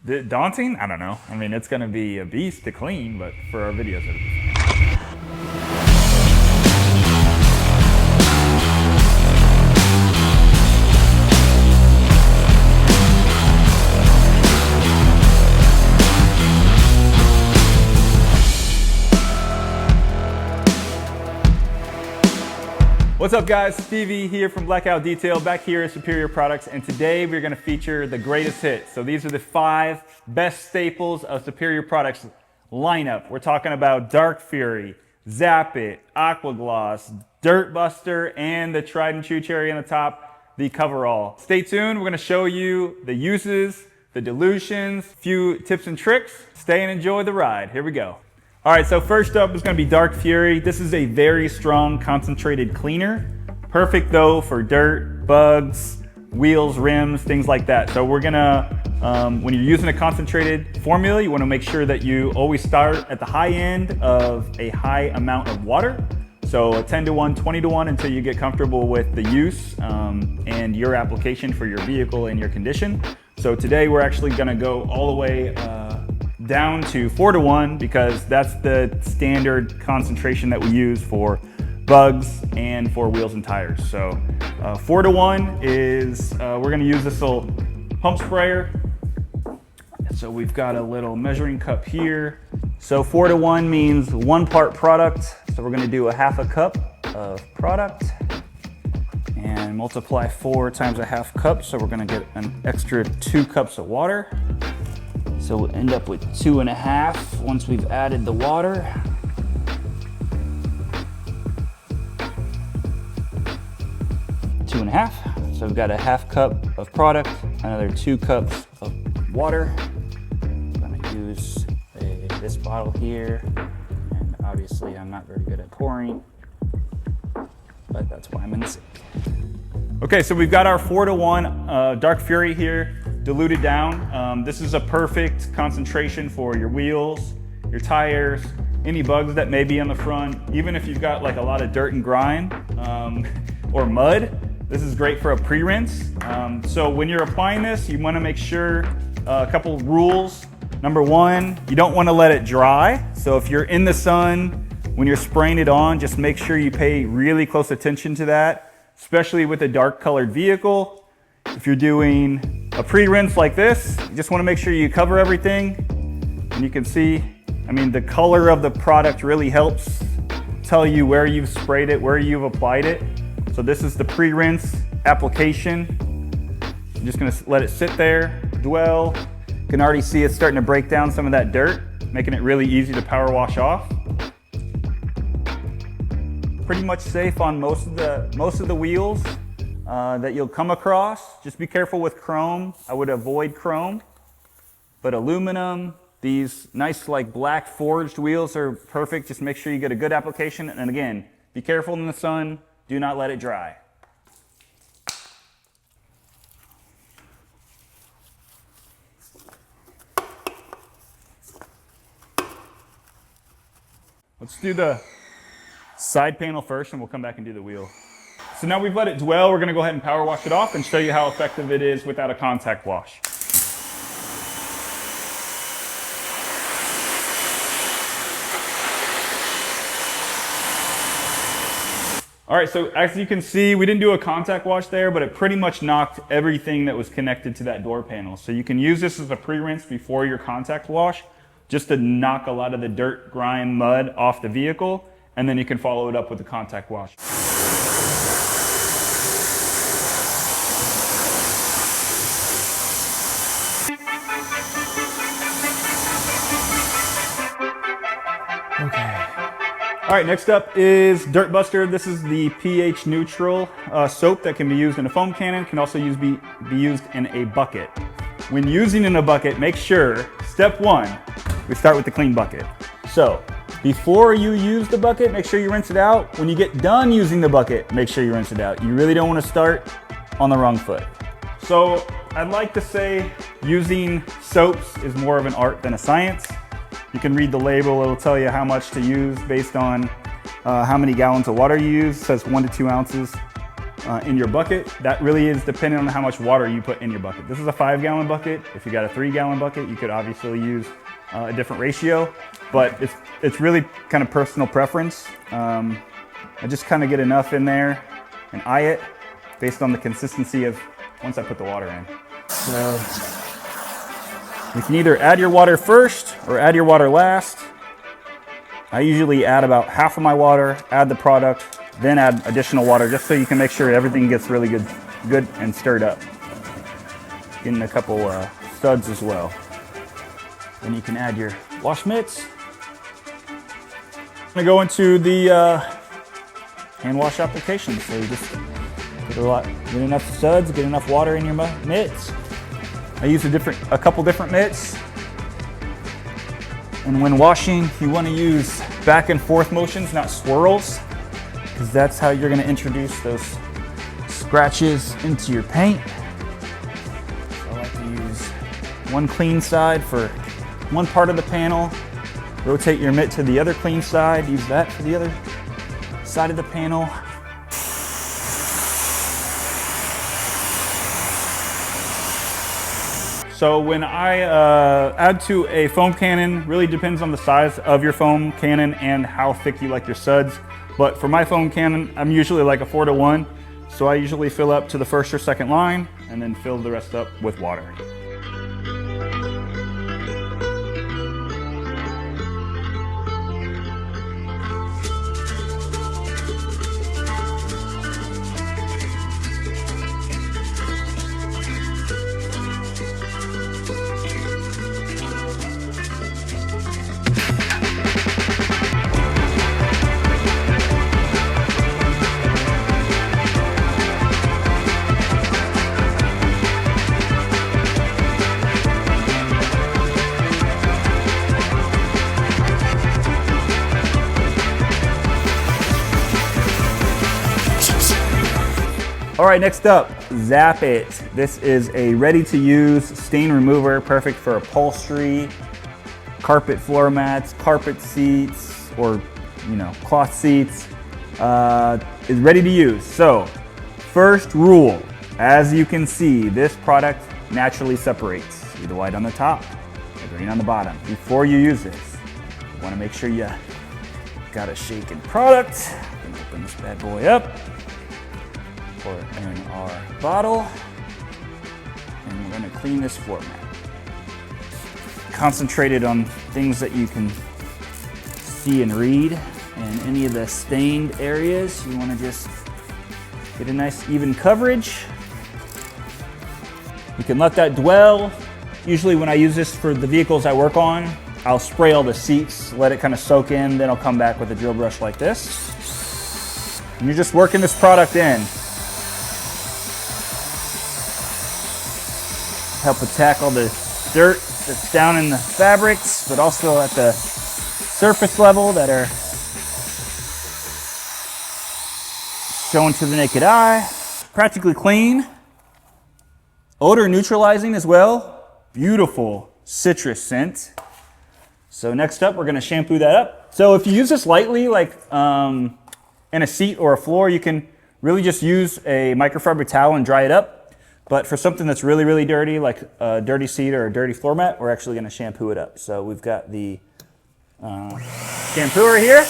Daunting? I don't know. I mean, it's gonna be a beast to clean, but for our videos, it'll be fun. What's up guys, Stevie here from Blackout Detail, back here at Superior Products, and today we're gonna feature the greatest hits. So these are the 5 best staples of Superior Products lineup. We're talking about Dark Fury, Zap It, Aqua Gloss, Dirt Buster, and the tried and true cherry on the top, the Coverall. Stay tuned, we're gonna show you the uses, the dilutions, a few tips and tricks. Stay and enjoy the ride, here we go. All right, so first up is gonna be Dark Fury. This is a very strong concentrated cleaner. Perfect though for dirt, bugs, wheels, rims, things like that. So we're gonna, when you're using a concentrated formula, you wanna make sure that you always start at the high end of a high amount of water. So a 10 to 1, 20 to 1 until you get comfortable with the use and your application for your vehicle and your condition. So today we're actually gonna go all the way down to 4 to 1 because that's the standard concentration that we use for bugs and for wheels and tires. So 4 to 1 is, we're gonna use this little pump sprayer. So we've got a little measuring cup here. So 4 to 1 means 1 part product. So we're gonna do a half a cup of product and multiply 4 times a half cup. So we're gonna get an extra 2 cups of water. So we'll end up with 2.5 once we've added the water. Two and a half. So we've got a half cup of product, another 2 cups of water. I'm gonna use this bottle here. And obviously I'm not very good at pouring, but that's why I'm in the sink. Okay, so we've got our 4 to 1 Dark Fury here, diluted down. This is a perfect concentration for your wheels, your tires, any bugs that may be on the front. Even if you've got like a lot of dirt and grime or mud, this is great for a pre-rinse. So when you're applying this, you wanna make sure a couple rules. Number 1, you don't wanna let it dry. So if you're in the sun, when you're spraying it on, just make sure you pay really close attention to that, especially with a dark colored vehicle. If you're doing a pre-rinse like this, you just want to make sure you cover everything. And you can see, I mean, the color of the product really helps tell you where you've sprayed it, where you've applied it. So this is the pre-rinse application. I'm just going to let it sit there, dwell. You can already see it's starting to break down some of that dirt, making it really easy to power wash off. Pretty much safe on most of the wheels that you'll come across. Just be careful with chrome. I would avoid chrome, but aluminum, these nice like black forged wheels are perfect. Just make sure you get a good application. And again, be careful in the sun. Do not let it dry. Let's do the side panel first and we'll come back and do the wheel. So now we've let it dwell, we're gonna go ahead and power wash it off and show you how effective it is without a contact wash. All right, so as you can see, we didn't do a contact wash there, but it pretty much knocked everything that was connected to that door panel. So you can use this as a pre-rinse before your contact wash, just to knock a lot of the dirt, grime, mud off the vehicle, and then you can follow it up with a contact wash. Okay. All right, next up is Dirt Buster. This is the pH neutral soap that can be used in a foam cannon, can also be used in a bucket. When using in a bucket, make sure, step 1, we start with the clean bucket. So before you use the bucket, make sure you rinse it out. When you get done using the bucket, make sure you rinse it out. You really don't want to start on the wrong foot. So I'd like to say using soaps is more of an art than a science. You can read the label, it'll tell you how much to use based on how many gallons of water you use. It says 1 to 2 ounces. in your bucket. That really is dependent on how much water you put in your bucket. This is a 5-gallon bucket. If you got a 3-gallon bucket, you could obviously use a different ratio, but it's really kind of personal preference. I just kind of get enough in there and eye it based on the consistency of once I put the water in. So you can either add your water first or add your water last. I usually add about half of my water, add the product, then add additional water just so you can make sure everything gets really good and stirred up. Getting a couple suds as well. Then you can add your wash mitts. I'm gonna go into the hand wash application. So you just get enough suds, get enough water in your mitts. I use a couple different mitts. And when washing, you want to use back and forth motions, not swirls, because that's how you're going to introduce those scratches into your paint. So I like to use one clean side for one part of the panel, rotate your mitt to the other clean side, use that for the other side of the panel. So when I add to a foam cannon, really depends on the size of your foam cannon and how thick you like your suds. But for my foam cannon, I'm usually like a 4-to-1. So I usually fill up to the first or second line and then fill the rest up with water. All right, next up, Zap It. This is a ready-to-use stain remover, perfect for upholstery, carpet floor mats, carpet seats, or cloth seats. Is ready to use. So, first rule, as you can see, this product naturally separates. See the white on the top, the green on the bottom. Before you use this, you want to make sure you got a shaken product. I'm gonna open this bad boy up. Pour it in our bottle, and we're going to clean this floor mat. Concentrated on things that you can see and read, and any of the stained areas, you want to just get a nice even coverage. You can let that dwell. Usually when I use this for the vehicles I work on, I'll spray all the seats, let it kind of soak in, then I'll come back with a drill brush like this. And you're just working this product in. Help attack all the dirt that's down in the fabrics, but also at the surface level that are shown to the naked eye. Practically clean. Odor neutralizing as well. Beautiful citrus scent. So next up, we're gonna shampoo that up. So if you use this lightly, like in a seat or a floor, you can really just use a microfiber towel and dry it up. But for something that's really, really dirty, like a dirty seat or a dirty floor mat, we're actually gonna shampoo it up. So we've got the shampooer here.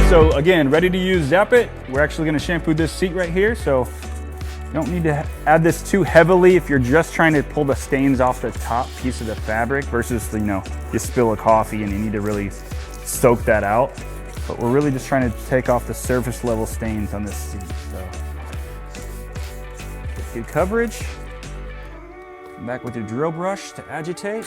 So again, ready to use Zap It. We're actually gonna shampoo this seat right here, so you don't need to add this too heavily if you're just trying to pull the stains off the top piece of the fabric versus, you spill a coffee and you need to really soak that out. But we're really just trying to take off the surface level stains on this seat. So good coverage. Come back with your drill brush to agitate.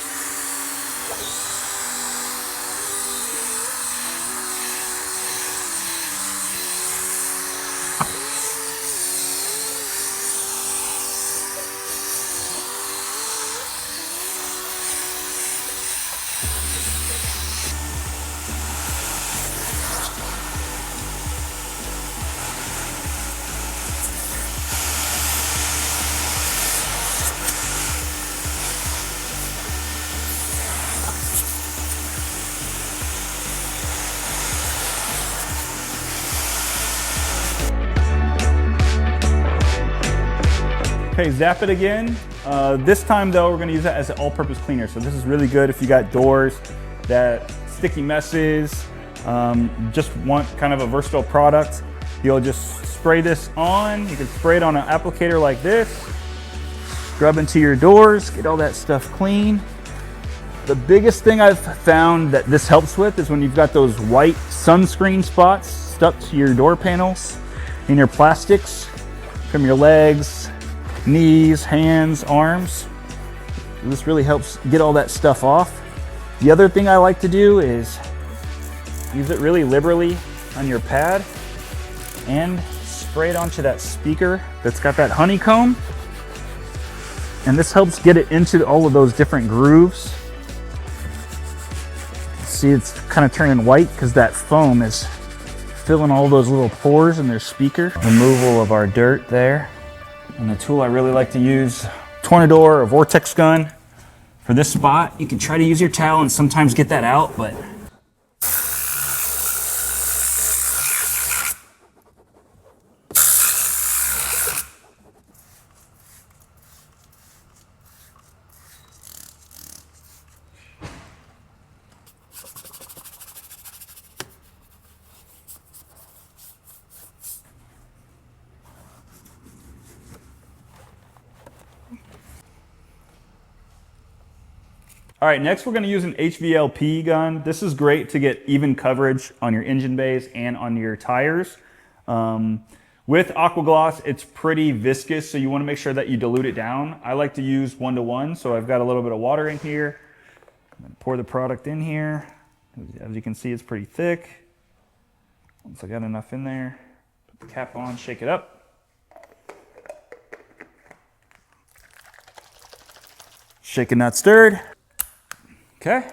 Okay, Zap It again. This time though, we're gonna use that as an all-purpose cleaner. So this is really good if you got doors that sticky messes, just want kind of a versatile product. You'll just spray this on. You can spray it on an applicator like this, scrub into your doors, get all that stuff clean. The biggest thing I've found that this helps with is when you've got those white sunscreen spots stuck to your door panels in your plastics from your legs, knees, hands, arms. This really helps get all that stuff off. The other thing I like to do is use it really liberally on your pad and spray it onto that speaker that's got that honeycomb. And this helps get it into all of those different grooves. See, it's kind of turning white because that foam is filling all those little pores in their speaker. Removal of our dirt there. And the tool I really like to use, Tornador or Vortex gun. For this spot, you can try to use your towel and sometimes get that out, but all right, next we're gonna use an HVLP gun. This is great to get even coverage on your engine bays and on your tires. With Aqua Gloss, it's pretty viscous, so you wanna make sure that you dilute it down. I like to use 1-to-1, so I've got a little bit of water in here. I'm gonna pour the product in here. As you can see, it's pretty thick. Once I got enough in there, put the cap on, shake it up. Shaken, not stirred. Okay,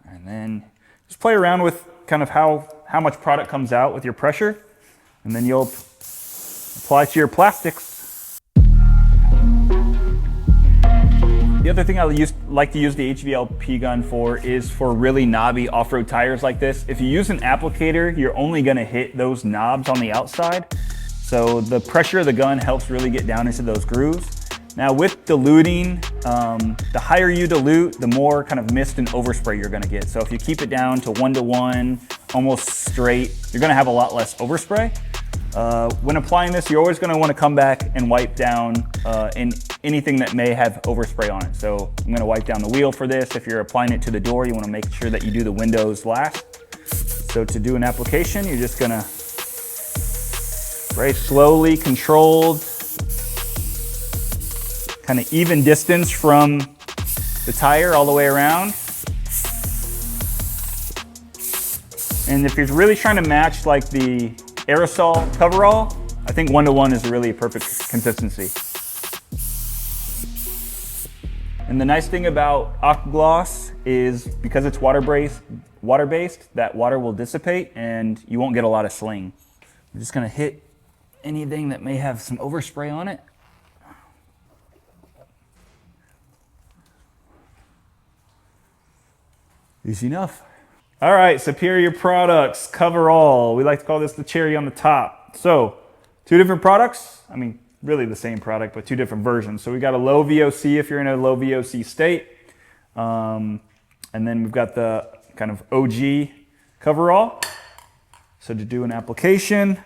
and then just play around with kind of how much product comes out with your pressure, and then you'll apply to your plastics. The other thing I like to use the HVLP gun for is for really knobby off-road tires like this. If you use an applicator, you're only gonna hit those knobs on the outside. So the pressure of the gun helps really get down into those grooves. Now with diluting, the higher you dilute, the more kind of mist and overspray you're gonna get. So if you keep it down to 1-to-1, almost straight, you're gonna have a lot less overspray. When applying this, you're always gonna wanna come back and wipe down in anything that may have overspray on it. So I'm gonna wipe down the wheel for this. If you're applying it to the door, you wanna make sure that you do the windows last. So to do an application, you're just gonna very slowly, controlled, kind of even distance from the tire all the way around. And if you're really trying to match like the aerosol coverall, I think 1-to-1 is really a perfect consistency. And the nice thing about Aqua Gloss is because it's water-based, that water will dissipate and you won't get a lot of sling. I'm just gonna hit anything that may have some overspray on it. Easy enough. All right, Superior Products, Coverall. We like to call this the cherry on the top. So, 2 different products. I mean, really the same product, but 2 different versions. So we got a low VOC if you're in a low VOC state. And then we've got the kind of OG Coverall. So to do an application,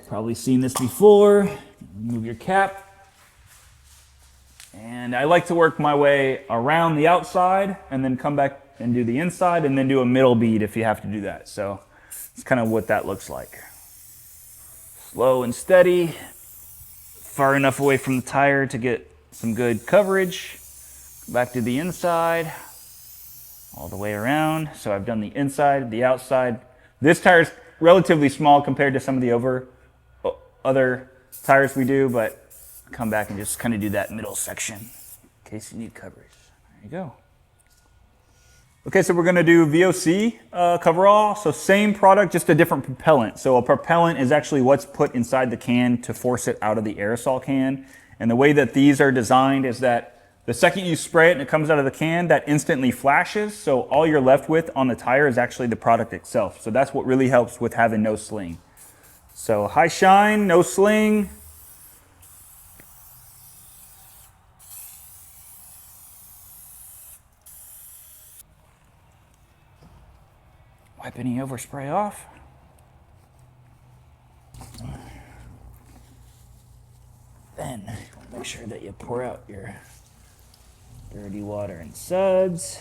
probably seen this before. Remove your cap. And I like to work my way around the outside and then come back and do the inside and then do a middle bead if you have to do that. So it's kind of what that looks like. Slow and steady, far enough away from the tire to get some good coverage. Back to the inside, all the way around. So I've done the inside, the outside. This tire is relatively small compared to some of the other tires we do, but come back and just kind of do that middle section in case you need coverage. There you go. Okay, so we're gonna do VOC coverall. So same product, just a different propellant. So a propellant is actually what's put inside the can to force it out of the aerosol can. And the way that these are designed is that the second you spray it and it comes out of the can, that instantly flashes. So all you're left with on the tire is actually the product itself. So that's what really helps with having no sling. So high shine, no sling. Wipe any overspray off. Then make sure that you pour out your dirty water and suds.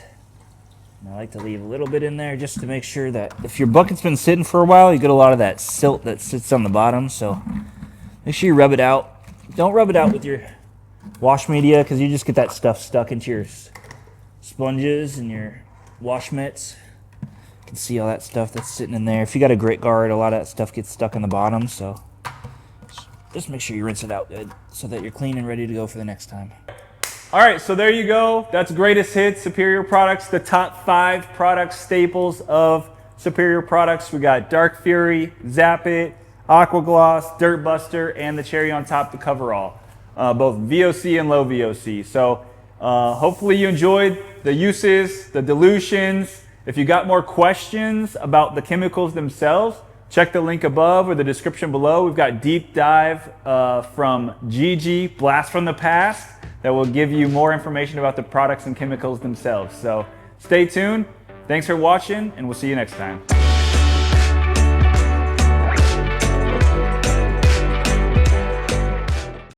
And I like to leave a little bit in there just to make sure that if your bucket's been sitting for a while, you get a lot of that silt that sits on the bottom. So make sure you rub it out. Don't rub it out with your wash media because you just get that stuff stuck into your sponges and your wash mitts. You can see all that stuff that's sitting in there. If you got a grit guard, a lot of that stuff gets stuck on the bottom. So just make sure you rinse it out good so that you're clean and ready to go for the next time. All right, so there you go. That's greatest hits, Superior Products, the top 5 product staples of Superior Products. We got Dark Fury, Zap It, Aqua Gloss, Dirt Buster, and the cherry on top, the Coverall, both VOC and low VOC. So hopefully you enjoyed the uses, the dilutions. If you got more questions about the chemicals themselves, check the link above or the description below. We've got deep dive from Gigi, Blast from the Past, that will give you more information about the products and chemicals themselves. So stay tuned. Thanks for watching, and we'll see you next time.